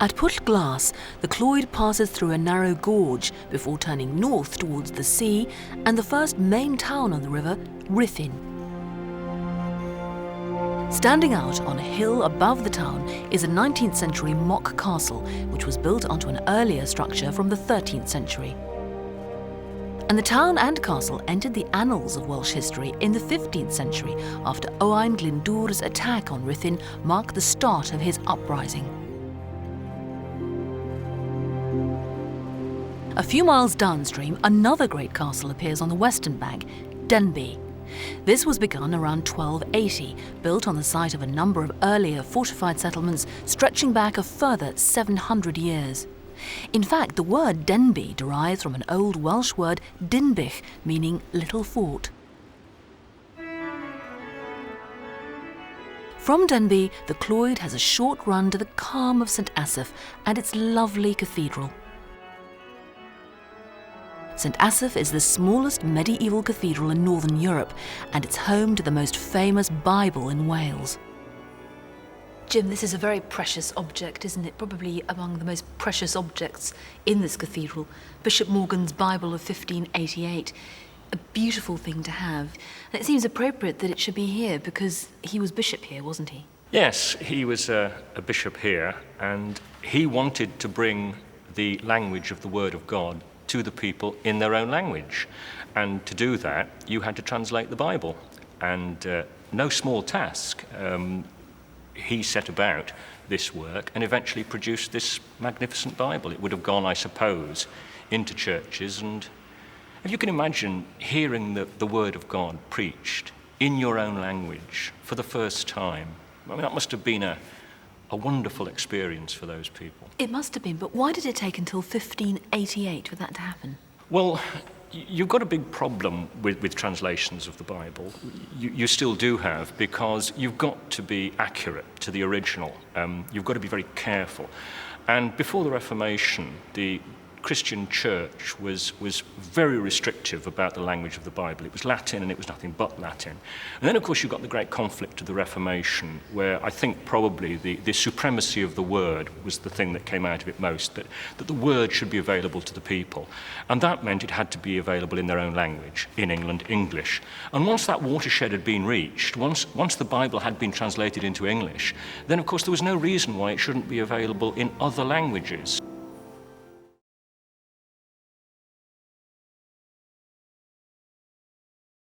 At Pwll Glas, the Clwyd passes through a narrow gorge before turning north towards the sea and the first main town on the river, Rhuthun. Standing out on a hill above the town is a 19th century mock castle, which was built onto an earlier structure from the 13th century. And the town and castle entered the annals of Welsh history in the 15th century after Owain Glyndwr's attack on Rhuthun marked the start of his uprising. A few miles downstream, another great castle appears on the western bank, Denbigh. This was begun around 1280, built on the site of a number of earlier fortified settlements stretching back a further 700 years. In fact, the word Denbigh derives from an old Welsh word Dinbych, meaning little fort. From Denbigh, the Clwyd has a short run to the calm of St Asaph and its lovely cathedral. St Asaph is the smallest medieval cathedral in Northern Europe, and it's home to the most famous Bible in Wales. Jim, this is a very precious object, isn't it? Probably among the most precious objects in this cathedral. Bishop Morgan's Bible of 1588. A beautiful thing to have. And it seems appropriate that it should be here because he was bishop here, wasn't he? Yes, he was a bishop here, and he wanted to bring the language of the Word of God to the people in their own language. And to do that, you had to translate the Bible. And no small task. He set about this work and eventually produced this magnificent Bible. It would have gone, I suppose, into churches. And if you can imagine hearing the Word of God preached in your own language for the first time, I mean, that must have been a wonderful experience for those people. It must have been, but why did it take until 1588 for that to happen? Well, you've got a big problem with translations of the Bible. You still do have, because you've got to be accurate to the original. You've got to be very careful. And before the Reformation, the Christian church was very restrictive about the language of the Bible. It was Latin, and it was nothing but Latin. And then, of course, you've got the great conflict of the Reformation, where I think probably the supremacy of the Word was the thing that came out of it most, that the Word should be available to the people. And that meant it had to be available in their own language, in England, English. And once that watershed had been reached, once the Bible had been translated into English, then, of course, there was no reason why it shouldn't be available in other languages.